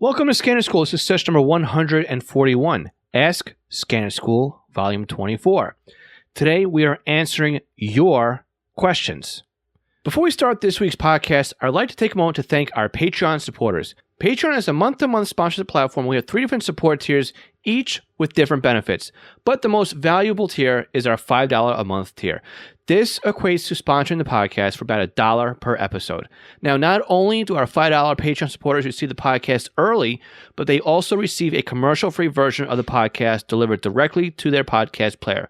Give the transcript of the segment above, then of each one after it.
Welcome to Scanner School. This is session number 141. Ask Scanner School, Volume 24. Today we are answering your questions. Before we start this week's podcast, I'd like to take a moment to thank our Patreon supporters. Patreon is a month-to-month sponsorship platform. We have 3 different support tiers, each with different benefits. But the most valuable tier is our $5 a month tier. This equates to sponsoring the podcast for about $1 per episode. Now, not only do our $5 Patreon supporters receive the podcast early, but they also receive a commercial-free version of the podcast delivered directly to their podcast player.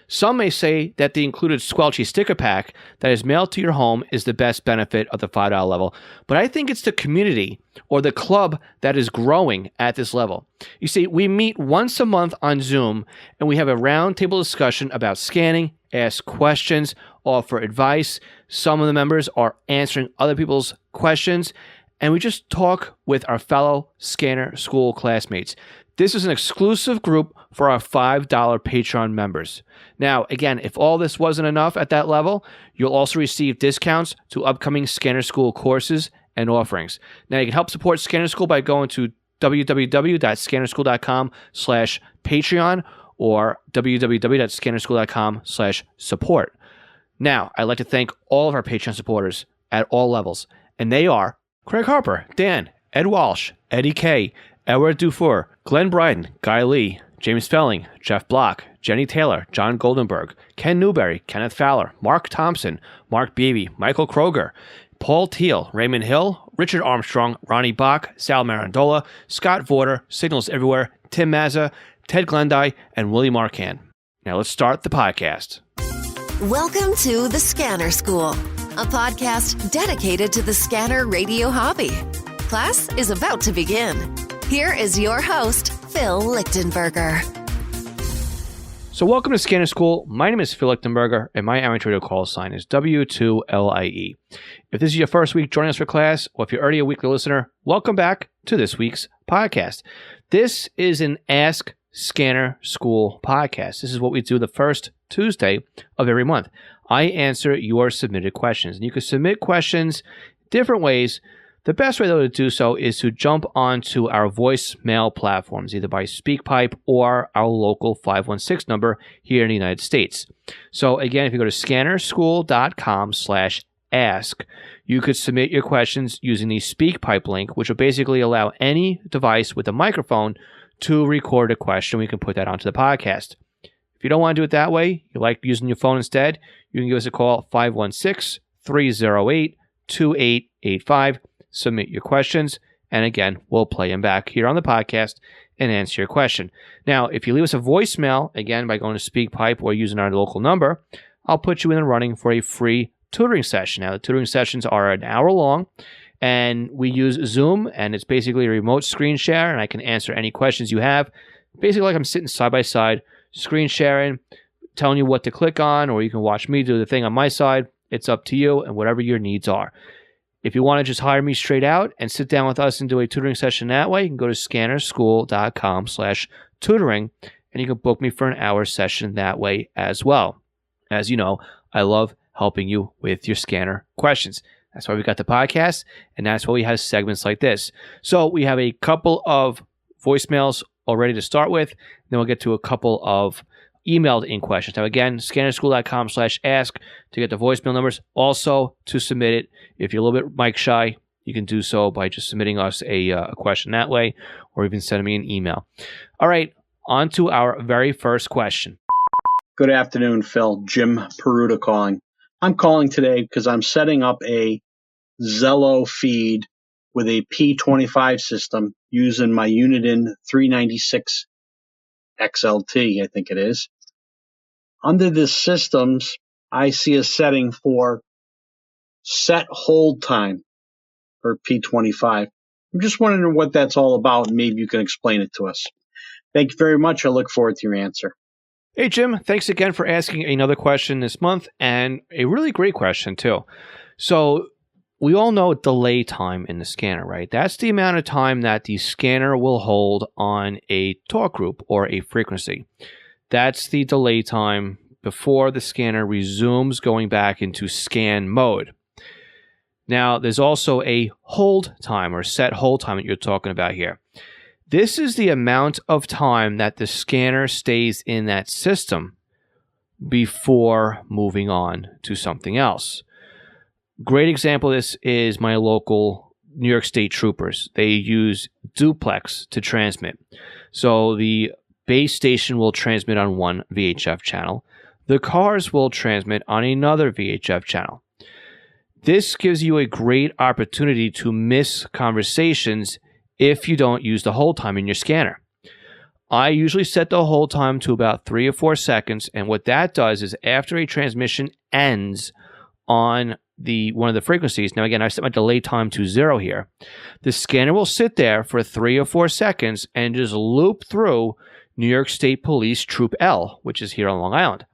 Some may say that the included Squelchy sticker pack that is mailed to your home is the best benefit of the $5 level, but I think it's the community or the club that is growing at this level. You see, we meet once a month on Zoom, and we have a roundtable discussion about scanning, ask questions, offer advice. Some of the members are answering other people's questions, and we just talk with our fellow Scanner School classmates. This is an exclusive group for our $5 Patreon members. Now, again, if all this wasn't enough at that level, you'll also receive discounts to upcoming Scanner School courses and offerings. Now, you can help support Scanner School by going to www.scannerschool.com/Patreon or www.scannerschool.com/support. Now, I'd like to thank all of our Patreon supporters at all levels, and they are Craig Harper, Dan, Ed Walsh, Eddie K., Edward Dufour, Glenn Bryden, Guy Lee, James Felling, Jeff Block, Jenny Taylor, John Goldenberg, Ken Newberry, Kenneth Fowler, Mark Thompson, Mark Beebe, Michael Kroger, Paul Teal, Raymond Hill, Richard Armstrong, Ronnie Bach, Sal Marandola, Scott Vorder, Signals Everywhere, Tim Mazza, Ted Glendy, and Willie Marcan. Now let's start the podcast. Welcome to The Scanner School, a podcast dedicated to the scanner radio hobby. Class is about to begin. Here is your host, Phil Lichtenberger. So welcome to Scanner School. My name is Phil Lichtenberger, and my amateur radio call sign is W2LIE. If this is your first week joining us for class, or if you're already a weekly listener, welcome back to this week's podcast. This is an Ask Scanner School podcast. This is what we do the first Tuesday of every month. I answer your submitted questions. And you can submit questions different ways. The best way, though, to do so is to jump onto our voicemail platforms, either by SpeakPipe or our local 516 number here in the United States. So, again, if you go to scannerschool.com/ask, you could submit your questions using the SpeakPipe link, which will basically allow any device with a microphone to record a question. We can put that onto the podcast. If you don't want to do it that way, you like using your phone instead, you can give us a call, 516-308-2885. Submit your questions, and again, we'll play them back here on the podcast and answer your question. Now, if you leave us a voicemail, again, by going to SpeakPipe or using our local number, I'll put you in the running for a free tutoring session. Now, the tutoring sessions are an hour long, and we use Zoom, and it's basically a remote screen share, and I can answer any questions you have. Basically, like I'm sitting side by side, screen sharing, telling you what to click on, or you can watch me do the thing on my side. It's up to you and whatever your needs are. If you want to just hire me straight out and sit down with us and do a tutoring session that way, you can go to scannerschool.com/tutoring, and you can book me for an hour session that way as well. As you know, I love helping you with your scanner questions. That's why we got the podcast, and that's why we have segments like this. So we have a couple of voicemails already to start with, then we'll get to a couple of emailed in questions. Now, again, scannerschool.com/ask to get the voicemail numbers. Also, to submit it, if you're a little bit mic shy, you can do so by just submitting us a question that way, or even sending me an email. All right, on to our very first question. Good afternoon, Phil. Jim Peruta calling. I'm calling today because I'm setting up a Zello feed with a P25 system using my Uniden 396 XLT, I think it is. Under the systems, I see a setting for set hold time for P25. I'm just wondering what that's all about, and maybe you can explain it to us. Thank you very much. I look forward to your answer. Hey, Jim. Thanks again for asking another question this month, and a really great question, too. So we all know delay time in the scanner, right? That's the amount of time that the scanner will hold on a talk group or a frequency. That's the delay time before the scanner resumes going back into scan mode. Now, there's also a hold time or set hold time that you're talking about here. This is the amount of time that the scanner stays in that system before moving on to something else. Great example of this is my local New York State troopers. They use duplex to transmit. So the base station will transmit on one VHF channel. The cars will transmit on another VHF channel. This gives you a great opportunity to miss conversations if you don't use the hold time in your scanner. I usually set the hold time to about 3 or 4 seconds, and what that does is after a transmission ends on one of the frequencies, now again, I set my delay time to 0 here, the scanner will sit there for 3 or 4 seconds and just loop through New York State Police Troop L, which is here on Long Island.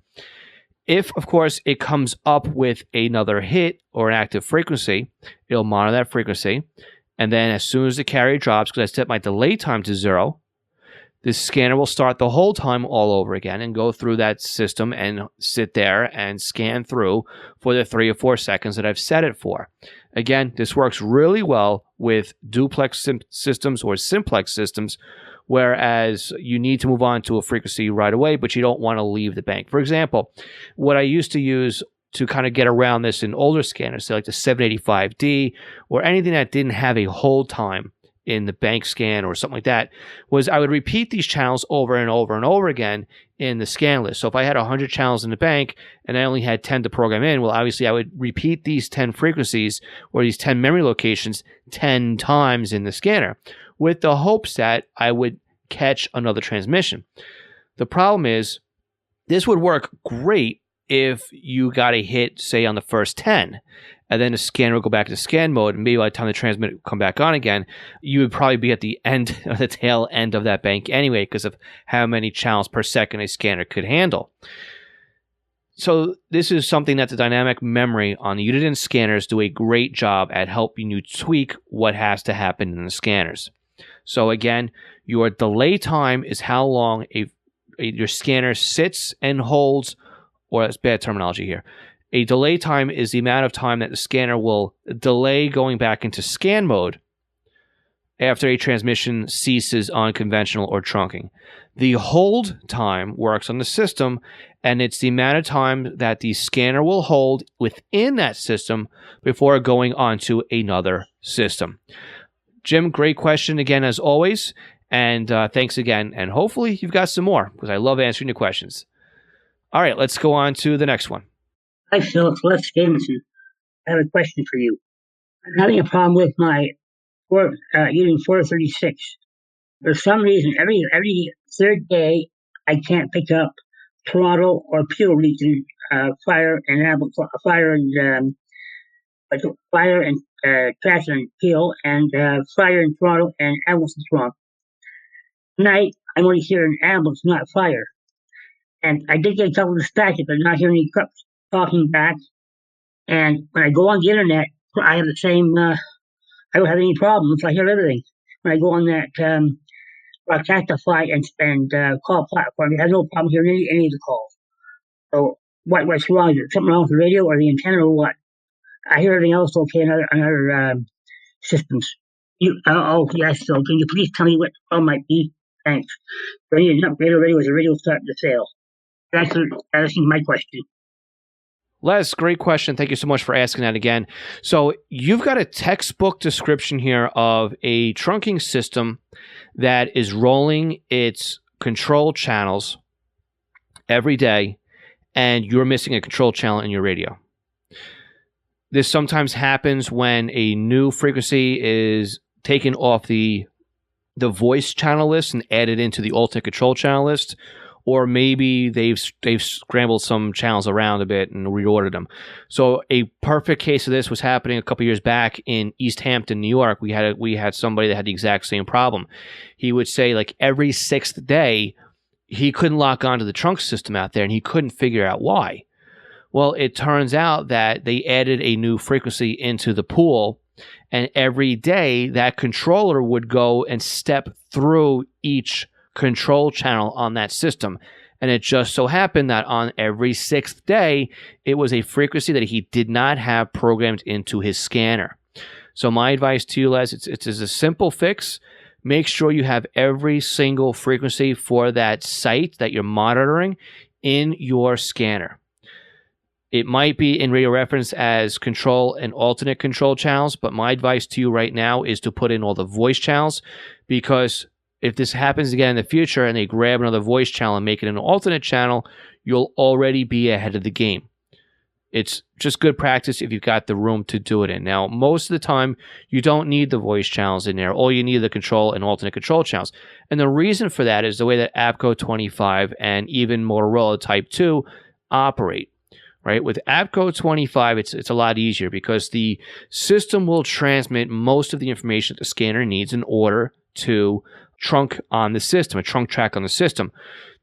If, of course, it comes up with another hit or an active frequency, it'll monitor that frequency. And then as soon as the carrier drops, because I set my delay time to 0, the scanner will start the whole time all over again and go through that system and sit there and scan through for the 3 or 4 seconds that I've set it for. Again, this works really well with duplex systems or simplex systems, whereas you need to move on to a frequency right away, but you don't want to leave the bank. For example, what I used to use to kind of get around this in older scanners, say like the 785D or anything that didn't have a hold time in the bank scan or something like that, was I would repeat these channels over and over and over again in the scan list. So if I had 100 channels in the bank and I only had 10 to program in, well, obviously I would repeat these 10 frequencies or these 10 memory locations 10 times in the scanner with the hopes that I would catch another transmission. The problem is this would work great if you got a hit, say, on the first 10, and then the scanner would go back to scan mode, and maybe by the time the transmit would come back on again, you would probably be at the end, or the tail end of that bank anyway, because of how many channels per second a scanner could handle. So this is something that the dynamic memory on the Uniden scanners do a great job at helping you tweak what has to happen in the scanners. So again, your delay time is how long your scanner sits and holds, or that's bad terminology here. A delay time is the amount of time that the scanner will delay going back into scan mode after a transmission ceases on conventional or trunking. The hold time works on the system, and it's the amount of time that the scanner will hold within that system before going on to another system. Jim, great question again, as always. And thanks again. And hopefully you've got some more, because I love answering your questions. All right, let's go on to the next one. Hi, Phil. It's Les Jameson. I have a question for you. I'm having a problem with my using 436. For some reason, every third day, I can't pick up Toronto or Peel region fire and Trash and Peel, and fire in Toronto and ambulance in Toronto. Tonight, I'm only hearing ambulance, not fire. And I did get a couple of distracted, but not hearing any trucks talking back. And when I go on the internet, I have the same, I don't have any problems. I hear everything. When I go on that Broadcastify and call platform, I have no problem hearing any of the calls. So what's wrong? Is it something wrong with the radio or the antenna or what? I hear everything else okay in other systems. Yes, so can you please tell me what the problem might be? Thanks. So I need an upgrade radio as the radio starting to fail. That's my question. Les, great question. Thank you so much for asking that again. So you've got a textbook description here of a trunking system that is rolling its control channels every day, and you're missing a control channel in your radio. This sometimes happens when a new frequency is taken off the voice channel list and added into the alternate control channel list, or maybe they've scrambled some channels around a bit and reordered them. So a perfect case of this was happening a couple years back in East Hampton, New York. We had somebody that had the exact same problem. He would say like every sixth day he couldn't lock onto the trunk system out there, and he couldn't figure out why. Well, it turns out that they added a new frequency into the pool, and every day that controller would go and step through each control channel on that system. And it just so happened that on every 6th day, it was a frequency that he did not have programmed into his scanner. So my advice to you, Les, it's a simple fix. Make sure you have every single frequency for that site that you're monitoring in your scanner. It might be in radio reference as control and alternate control channels, but my advice to you right now is to put in all the voice channels, because if this happens again in the future and they grab another voice channel and make it an alternate channel, you'll already be ahead of the game. It's just good practice if you've got the room to do it in. Now, most of the time, you don't need the voice channels in there. All you need are the control and alternate control channels. And the reason for that is the way that APCO 25 and even Motorola Type 2 operate. Right? With APCO 25, it's a lot easier because the system will transmit most of the information that the scanner needs in order to trunk on the system, a trunk track on the system.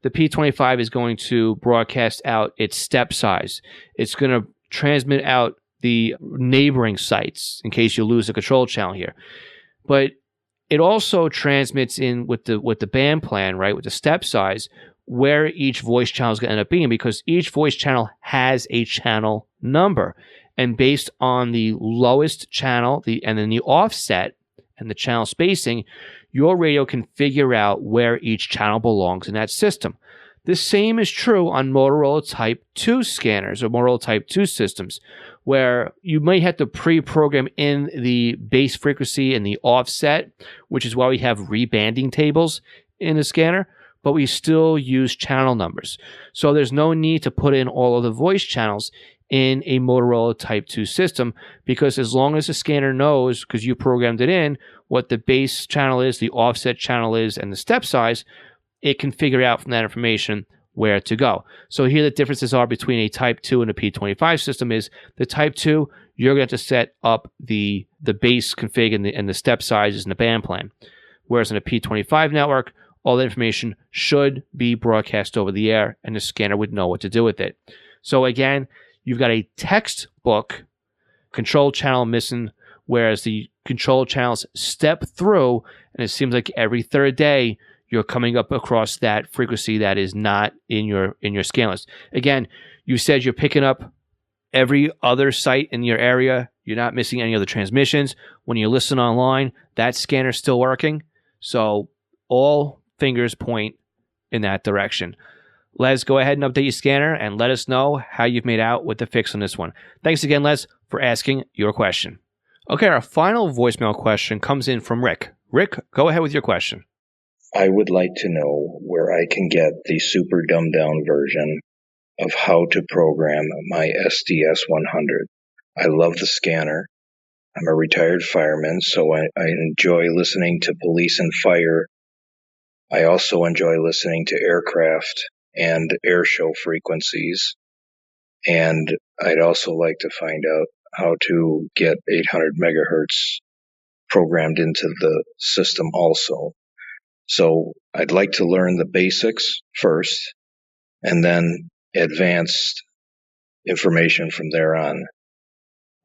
The P25 is going to broadcast out its step size. It's going to transmit out the neighboring sites in case you lose a control channel here. But it also transmits in with the band plan, right, with the step size, where each voice channel is going to end up being, because each voice channel has a channel number. And based on the lowest channel, and then the offset and the channel spacing, your radio can figure out where each channel belongs in that system. The same is true on Motorola Type 2 scanners or Motorola Type 2 systems, where you might have to pre-program in the base frequency and the offset, which is why we have rebanding tables in the scanner, but we still use channel numbers. So there's no need to put in all of the voice channels in a Motorola Type 2 system, because as long as the scanner knows, because you programmed it in, what the base channel is, the offset channel is, and the step size, it can figure out from that information where to go. So here the differences are between a Type 2 and a P25 system is the Type 2, you're going to have to set up the base config and the step sizes and the band plan. Whereas in a P25 network, all the information should be broadcast over the air and the scanner would know what to do with it. So again, you've got a textbook control channel missing, whereas the control channels step through, and it seems like every third day you're coming up across that frequency that is not in your scan list. Again, you said you're picking up every other site in your area. You're not missing any other transmissions. When you listen online, that scanner's still working. So all fingers point in that direction. Les, go ahead and update your scanner and let us know how you've made out with the fix on this one. Thanks again, Les, for asking your question. Okay, our final voicemail question comes in from Rick. Rick, go ahead with your question. I would like to know where I can get the super dumbed down version of how to program my SDS 100. I love the scanner. I'm a retired fireman, so I enjoy listening to police and fire. I also enjoy listening to aircraft and air show frequencies. And I'd also like to find out how to get 800 megahertz programmed into the system also. So I'd like to learn the basics first and then advanced information from there on.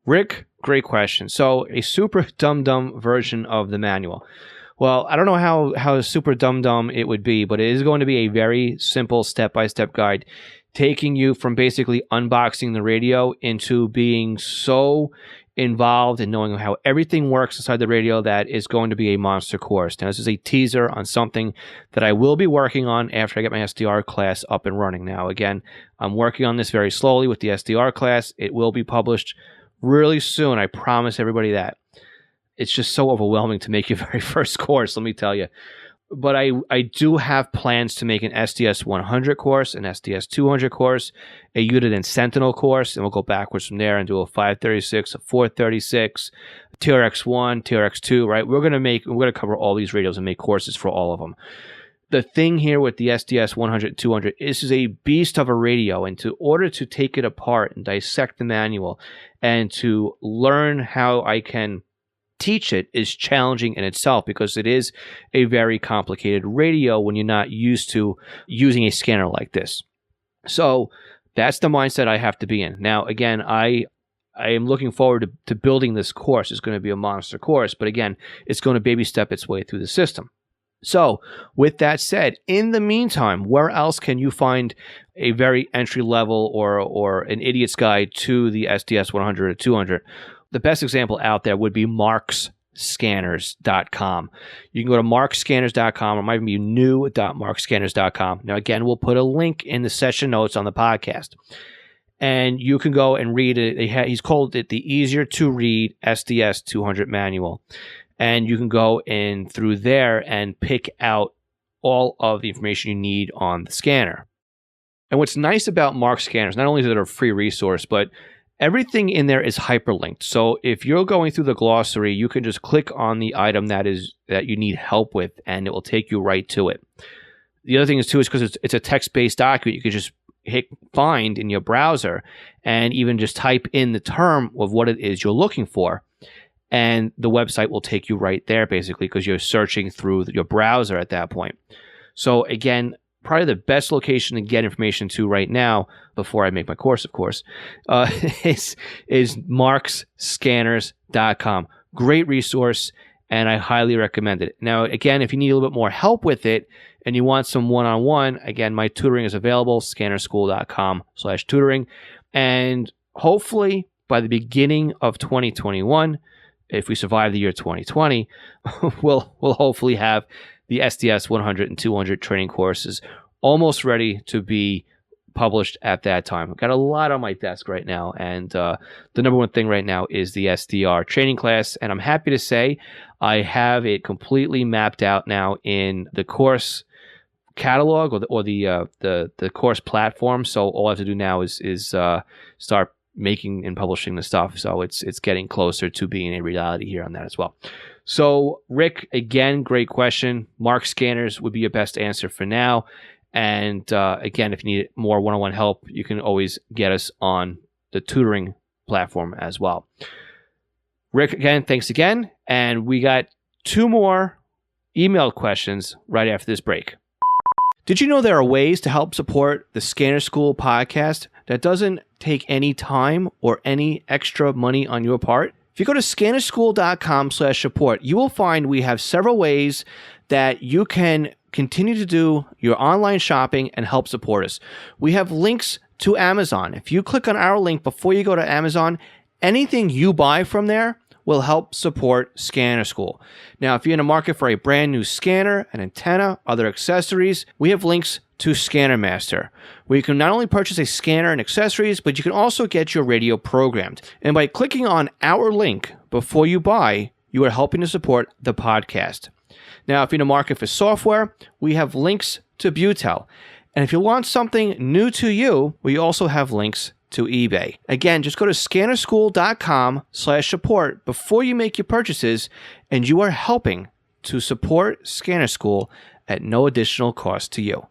Rick, great question. So a super dumb version of the manual. Well, I don't know how super dumb it would be, but it is going to be a very simple step-by-step guide, taking you from basically unboxing the radio into being so involved in knowing how everything works inside the radio that is going to be a monster course. Now, this is a teaser on something that I will be working on after I get my SDR class up and running. Now, again, I'm working on this very slowly with the SDR class. It will be published really soon. I promise everybody that. It's just so overwhelming to make your very first course, let me tell you. But I do have plans to make an SDS 100 course, an SDS 200 course, a Unit and Sentinel course, and we'll go backwards from there and do a 536, a 436, TRX1, TRX2, right? We're going to cover all these radios and make courses for all of them. The thing here with the SDS 100, 200, this is a beast of a radio, and in order to take it apart and dissect the manual and to learn how I can teach it is challenging in itself, because it is a very complicated radio when you're not used to using a scanner like this. So that's the mindset I have to be in. Now, again, I am looking forward to building this course. It's going to be a monster course, but again, it's going to baby step its way through the system. So with that said, in the meantime, where else can you find a very entry level or an idiot's guide to the SDS 100 or 200? The best example out there would be markscanners.com. You can go to markscanners.com, or it might even be new.markscanners.com. Now, again, we'll put a link in the session notes on the podcast. And you can go and read it. He's called it the Easier to Read SDS 200 Manual. And you can go in through there and pick out all of the information you need on the scanner. And what's nice about Mark Scanners, not only is it a free resource, but everything in there is hyperlinked. So if you're going through the glossary, you can just click on the item that you need help with, and it will take you right to it. The other thing is, too, is because it's a text-based document, you can just hit find in your browser and even just type in the term of what it is you're looking for. And the website will take you right there, basically, because you're searching through your browser at that point. So again, probably the best location to get information to right now, before I make my course, of course, is markscanners.com. Great resource, and I highly recommend it. Now, again, if you need a little bit more help with it and you want some one-on-one, again, my tutoring is available, scannerschool.com/tutoring. And hopefully by the beginning of 2021, if we survive the year 2020, we'll hopefully have the SDS 100 and 200 training courses almost ready to be published at that time. I've got a lot on my desk right now, and the number one thing right now is the SDR training class, and I'm happy to say I have it completely mapped out now in the course catalog or the course platform. So all I have to do now is start making and publishing the stuff. So it's getting closer to being a reality here on that as well. So Rick, again, great question. Mark Scanners would be your best answer for now. And again, if you need more one-on-one help, you can always get us on the tutoring platform as well. Rick, again, thanks again. And we got 2 more email questions right after this break. Did you know there are ways to help support the Scanner School podcast that doesn't take any time or any extra money on your part? If you go to scannerschool.com/support, you will find we have several ways that you can continue to do your online shopping and help support us. We have links to Amazon. If you click on our link before you go to Amazon, anything you buy from there will help support Scanner School. Now, if you're in the market for a brand new scanner, an antenna, other accessories, we have links to Scanner Master, where you can not only purchase a scanner and accessories, but you can also get your radio programmed. And by clicking on our link before you buy, you are helping to support the podcast. Now, if you're in the market for software, we have links to Butel. And if you want something new to you, we also have links to eBay. Again, just go to scannerschool.com/support before you make your purchases, and you are helping to support Scanner School at no additional cost to you.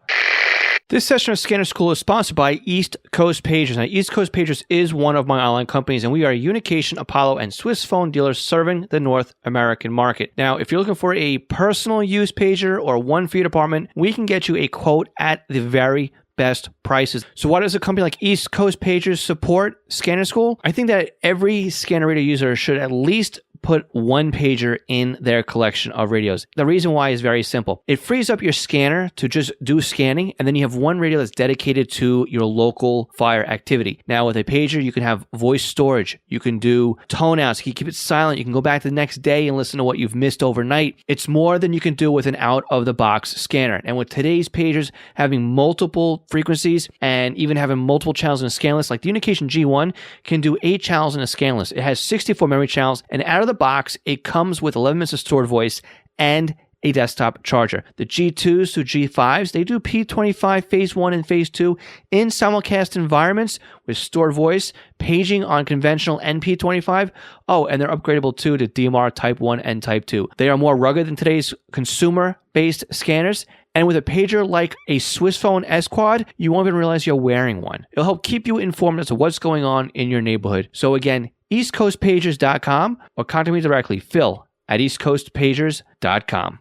This session of Scanner School is sponsored by East Coast Pagers. Now, East Coast Pagers is one of my online companies, and we are a Unication, Apollo, and Swiss phone dealers serving the North American market. Now, if you're looking for a personal use pager or one for your department, we can get you a quote at the very best prices. So why does a company like East Coast Pagers support Scanner School? I think that every scanner radio user should at least put one pager in their collection of radios. The reason why is very simple. It frees up your scanner to just do scanning, and then you have one radio that's dedicated to your local fire activity. Now, with a pager, you can have voice storage. You can do tone outs. You can keep it silent. You can go back the next day and listen to what you've missed overnight. It's more than you can do with an out-of-the-box scanner. And with today's pagers having multiple frequencies and even having multiple channels in a scan list, like the Unication G1 can do 8 channels in a scan list. It has 64 memory channels, and out of the box, it comes with 11 minutes of stored voice and a desktop charger. The G2s to G5s, they do P25 Phase 1 and Phase 2 in simulcast environments with stored voice, paging on conventional NP25. Oh, and they're upgradable too to DMR Type 1 and Type 2. They are more rugged than today's consumer-based scanners. And with a pager like a Swiss phone S-Quad, you won't even realize you're wearing one. It'll help keep you informed as to what's going on in your neighborhood. So again, eastcoastpagers.com or contact me directly, phil@eastcoastpagers.com.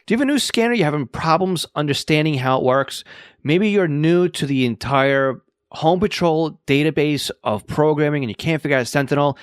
Do you have a new scanner? You're having problems understanding how it works? Maybe you're new to the entire Home Patrol database of programming and you can't figure out Sentinel.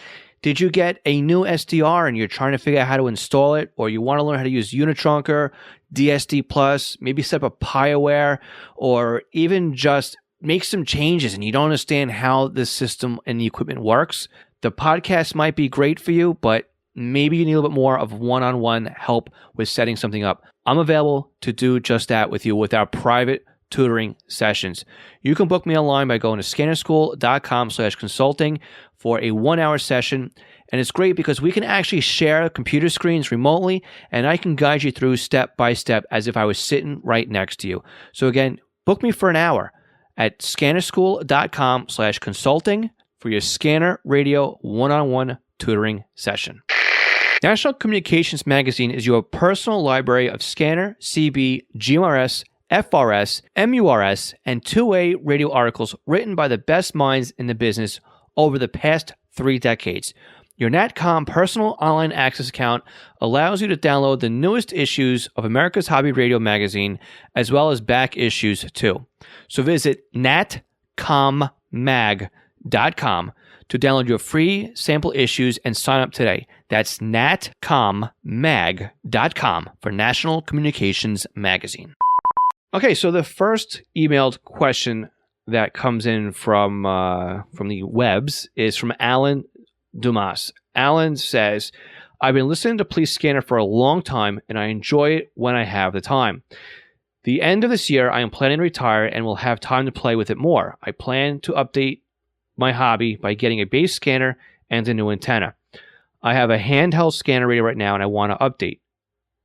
Did you get a new SDR and you're trying to figure out how to install it, or you want to learn how to use Unitrunker, DSD Plus, maybe set up a PieAware, or even just make some changes and you don't understand how the system and the equipment works? The podcast might be great for you, but maybe you need a little bit more of one-on-one help with setting something up. I'm available to do just that with you with our private tutoring sessions. You can book me online by going to scannerschool.com/consulting for a 1-hour session. And it's great because we can actually share computer screens remotely, and I can guide you through step by step as if I was sitting right next to you. So again, book me for an hour at scannerschool.com/consulting for your Scanner Radio one-on-one tutoring session. National Communications Magazine is your personal library of scanner, CB, GMRS, FRS, MURS, and two-way radio articles written by the best minds in the business over the past 3 decades. Your NatCom personal online access account allows you to download the newest issues of America's Hobby Radio magazine, as well as back issues too. So visit natcommag.com to download your free sample issues and sign up today. That's natcommag.com for National Communications Magazine. Okay, so the first emailed question that comes in from the webs is from Alan Dumas. Alan says, I've been listening to Police Scanner for a long time, and I enjoy it when I have the time. The end of this year, I am planning to retire and will have time to play with it more. I plan to update my hobby by getting a base scanner and a new antenna. I have a handheld scanner radio right now, and I want to update.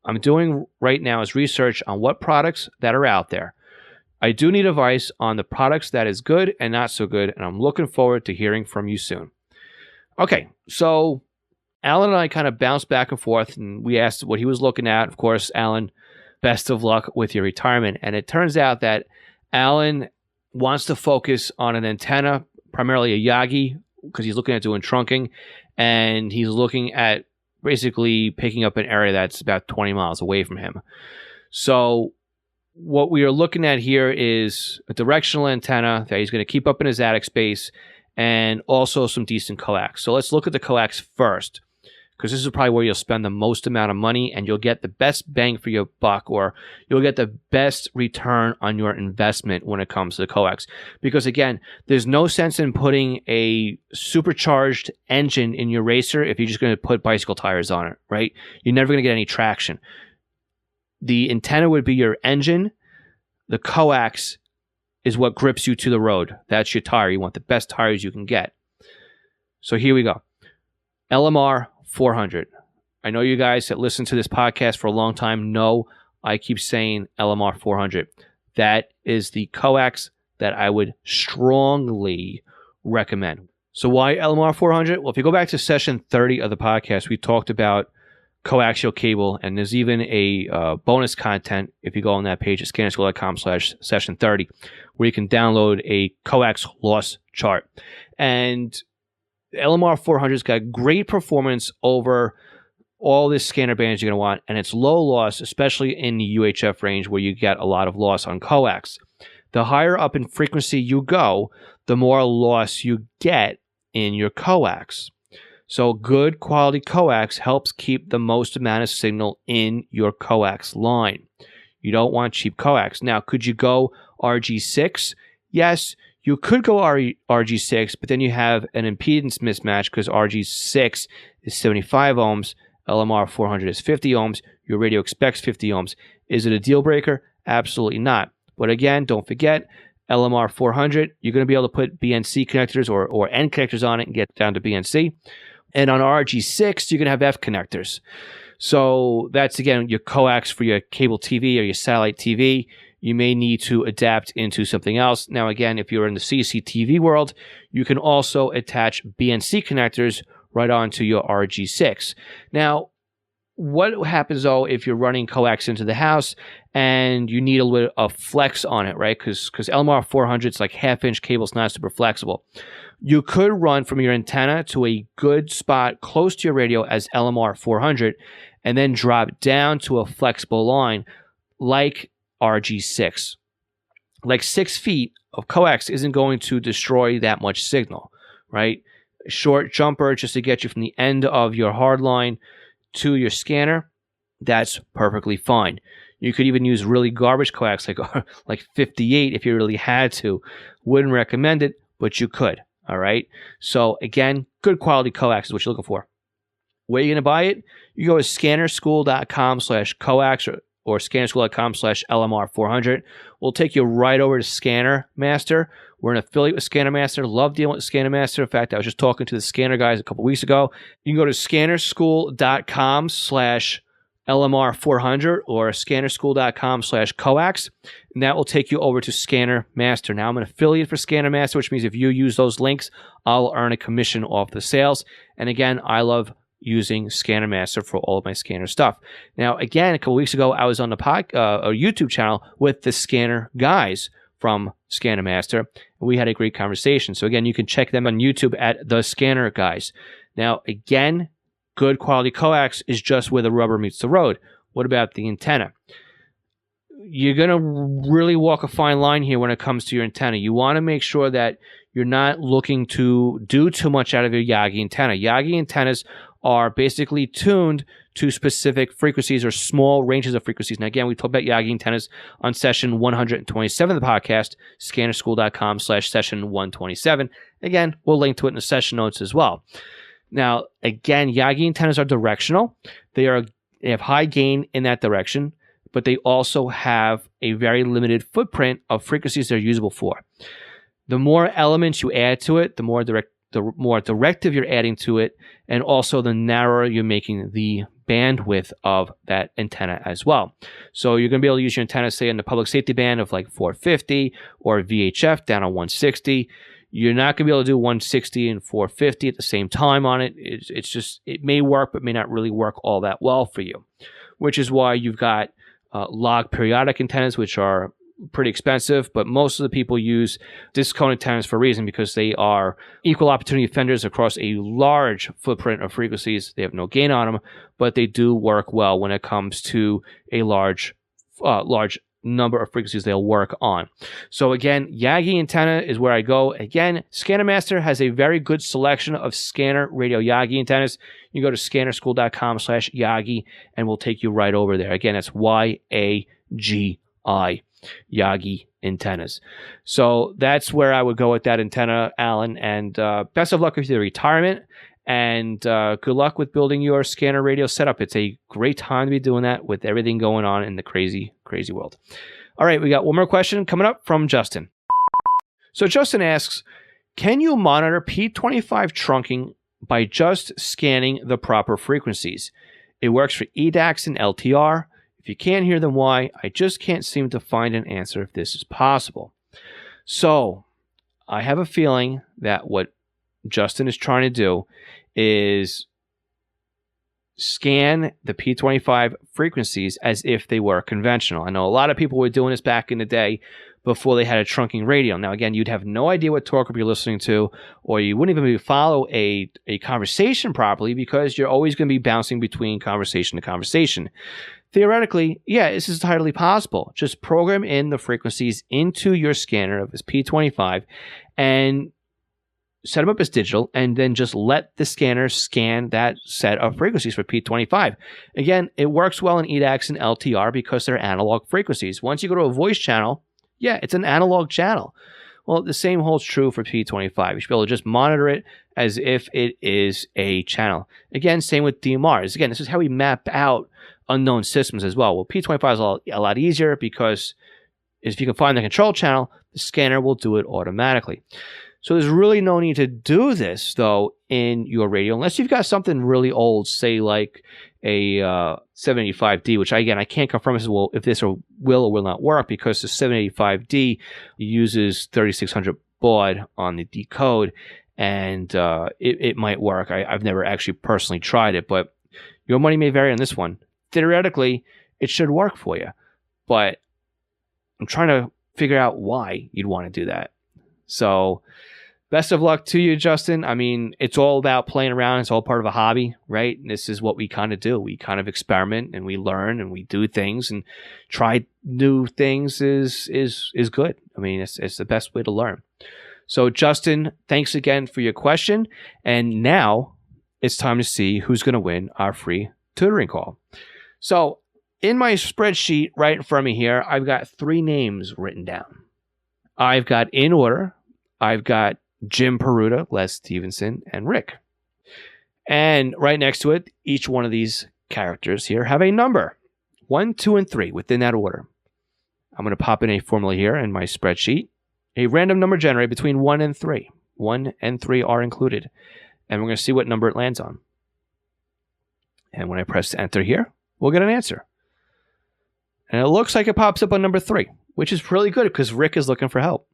I'm doing right now is research on what products that are out there. I do need advice on the products that is good and not so good, and I'm looking forward to hearing from you soon. Okay, so Alan and I kind of bounced back and forth, and we asked what he was looking at. Of course, Alan, best of luck with your retirement. And it turns out that Alan wants to focus on an antenna, primarily a Yagi, because he's looking at doing trunking, and he's looking at basically picking up an area that's about 20 miles away from him. So what we are looking at here is a directional antenna that he's going to keep up in his attic space, and also some decent coax. So let's look at the coax first, because this is probably where you'll spend the most amount of money and you'll get the best bang for your buck, or you'll get the best return on your investment when it comes to the coax. Because again, there's no sense in putting a supercharged engine in your racer if you're just going to put bicycle tires on it, right? You're never going to get any traction. The antenna would be your engine. The coax is what grips you to the road. That's your tire. You want the best tires you can get. So here we go. LMR 400. I know you guys that listen to this podcast for a long time know I keep saying LMR 400. That is the coax that I would strongly recommend. So why LMR 400? Well, if you go back to session 30 of the podcast, we talked about coaxial cable, and there's even a bonus content if you go on that page at scannerschool.com/session 30, where you can download a coax loss chart. And LMR 400's got great performance over all the scanner bands you're going to want, and it's low loss, especially in the UHF range where you get a lot of loss on coax. The higher up in frequency you go, the more loss you get in your coax. So good quality coax helps keep the most amount of signal in your coax line. You don't want cheap coax. Now, could you go RG6? Yes, you could go RG6, but then you have an impedance mismatch because RG6 is 75 ohms, LMR 400 is 50 ohms, your radio expects 50 ohms. Is it a deal breaker? Absolutely not. But again, don't forget, LMR 400, you're going to be able to put BNC connectors or N connectors on it and get down to BNC. And on RG6, you're going to have F connectors. So that's, again, your coax for your cable TV or your satellite TV. You may need to adapt into something else. Now, again, if you're in the CCTV world, you can also attach BNC connectors right onto your RG6. Now, what happens, though, if you're running coax into the house and you need a little bit of flex on it, right? Because LMR 400 is like half-inch cable. It's not super flexible. You could run from your antenna to a good spot close to your radio as LMR 400 and then drop down to a flexible line like RG6. Like 6 feet of coax isn't going to destroy that much signal, right? short jumper just to get you from the end of your hard line to your scanner, that's perfectly fine. You could even use really garbage coax like 58 if you really had to. Wouldn't recommend it, but you could. All right. So again, good quality coax is what you're looking for. Where are you going to buy it? You go to scannerschool.com/coax or scannerschool.com/LMR400. We'll take you right over to Scanner Master. We're an affiliate with Scanner Master. Love dealing with Scanner Master. In fact, I was just talking to the scanner guys a couple weeks ago. You can go to scannerschool.com/LMR400 or scannerschool.com/coax, and that will take you over to Scanner Master. Now, I'm an affiliate for Scanner Master, which means if you use those links, I'll earn a commission off the sales. And again, I love using Scanner Master for all of my scanner stuff. Now, again, a couple weeks ago, I was on the YouTube channel with the scanner guys from Scanner Master, and we had a great conversation. So again, you can check them on YouTube at the Scanner Guys. Now, again, good quality coax is just where the rubber meets the road. What about the antenna? You're going to really walk a fine line here when it comes to your antenna. You want to make sure that you're not looking to do too much out of your Yagi antenna. Yagi antennas are basically tuned to specific frequencies or small ranges of frequencies. Now, again, we talked about Yagi antennas on session 127 of the podcast, scannerschool.com/session 127. Again, we'll link to it in the session notes as well. Now, again, Yagi antennas are directional. They have high gain in that direction, but they also have a very limited footprint of frequencies they're usable for. The more elements you add to it, the more directive you're adding to it, and also the narrower you're making the bandwidth of that antenna as well. So you're going to be able to use your antenna, say, in the public safety band of like 450 or VHF down on 160. You're not going to be able to do 160 and 450 at the same time on it. It's just, it may work, but may not really work all that well for you, which is why you've got log periodic antennas, which are pretty expensive, but most of the people use disc cone antennas for a reason, because they are equal opportunity offenders across a large footprint of frequencies. They have no gain on them, but they do work well when it comes to a large number of frequencies they'll work on. So again, Yagi antenna is where I go. Again, Scanner Master has a very good selection of scanner radio Yagi antennas. You go to scannerschool.com/Yagi and we'll take you right over there. Again, that's YAGI. Yagi antennas. So that's where I would go with that antenna, Alan. And best of luck with your retirement, and good luck with building your scanner radio setup. It's a great time to be doing that with everything going on in the crazy, crazy world. All right, we got one more question coming up from Justin. So Justin asks, can you monitor P25 trunking by just scanning the proper frequencies? It works for EDAX and LTR. If you can't hear them, why? I just can't seem to find an answer if this is possible. So I have a feeling that what Justin is trying to do is scan the P25 frequencies as if they were conventional. I know a lot of people were doing this back in the day before they had a trunking radio. Now, again, you'd have no idea what talk group you're listening to, or you wouldn't even follow a conversation properly, because you're always going to be bouncing between conversation to conversation. Theoretically, yeah, this is entirely possible. Just program in the frequencies into your scanner of this P25 and set them up as digital, and then just let the scanner scan that set of frequencies for P25. Again, it works well in EDAX and LTR because they're analog frequencies. Once you go to a voice channel, yeah, it's an analog channel. Well, the same holds true for P25. You should be able to just monitor it as if it is a channel. Again, same with DMRs. Again, this is how we map out unknown systems as well. Well, P25 is a lot easier because if you can find the control channel, the scanner will do it automatically. So there's really no need to do this, though, in your radio, unless you've got something really old, say like a 785D, which I can't confirm if this will or will not work, because the 785D uses 3600 baud on the decode, and it might work. I've never actually personally tried it, but your money may vary on this one. Theoretically, it should work for you, but I'm trying to figure out why you'd want to do that. So best of luck to you, Justin. I mean, it's all about playing around. It's all part of a hobby, right? And this is what we kind of do. We kind of experiment and we learn and we do things, and try new things is good. I mean, it's the best way to learn. So Justin, thanks again for your question. And now it's time to see who's going to win our free tutoring call. So in my spreadsheet right in front of me here, I've got 3 names written down. I've got in order, I've got Jim Peruta, Les Stevenson, and Rick. And right next to it, each one of these characters here have a number, 1, 2, and 3 within that order. I'm going to pop in a formula here in my spreadsheet. A random number generated between 1 and 3. 1 and 3 are included. And we're going to see what number it lands on. And when I press enter here, we'll get an answer. And it looks like it pops up on number 3, which is really good because Rick is looking for help.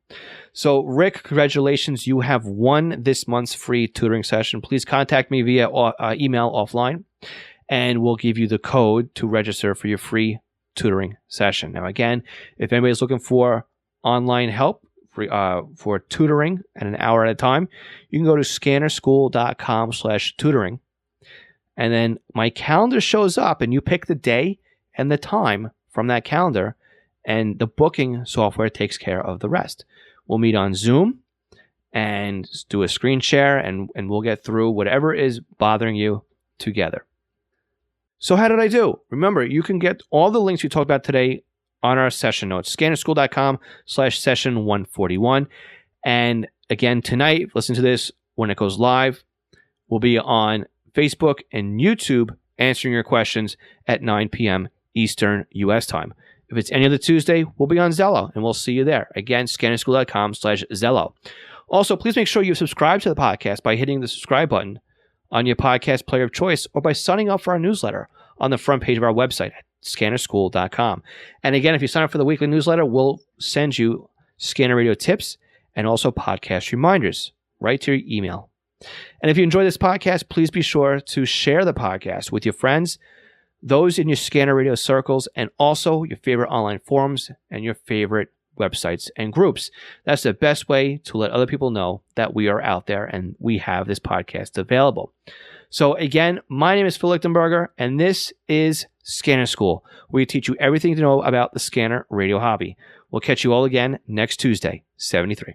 So Rick, congratulations. You have won this month's free tutoring session. Please contact me via email offline, and we'll give you the code to register for your free tutoring session. Now, again, if anybody's looking for online help for tutoring at an hour at a time, you can go to scannerschool.com/tutoring. And then my calendar shows up and you pick the day and the time from that calendar, and the booking software takes care of the rest. We'll meet on Zoom and do a screen share, and we'll get through whatever is bothering you together. So how did I do? Remember, you can get all the links we talked about today on our session notes, scannerschool.com/session 141. And again, tonight, listen to this when it goes live. We'll be on Facebook and YouTube answering your questions at 9 p.m. Eastern U.S. time. If it's any other Tuesday, we'll be on Zello, and we'll see you there. Again, scannerschool.com/Zello. Also, please make sure you subscribe to the podcast by hitting the subscribe button on your podcast player of choice or by signing up for our newsletter on the front page of our website at scannerschool.com. And again, if you sign up for the weekly newsletter, we'll send you Scanner Radio tips and also podcast reminders right to your email. And if you enjoy this podcast, please be sure to share the podcast with your friends, those in your Scanner Radio circles, and also your favorite online forums and your favorite websites and groups. That's the best way to let other people know that we are out there and we have this podcast available. So again, my name is Phil Lichtenberger, and this is Scanner School, where we teach you everything to know about the scanner radio hobby. We'll catch you all again next Tuesday, 73.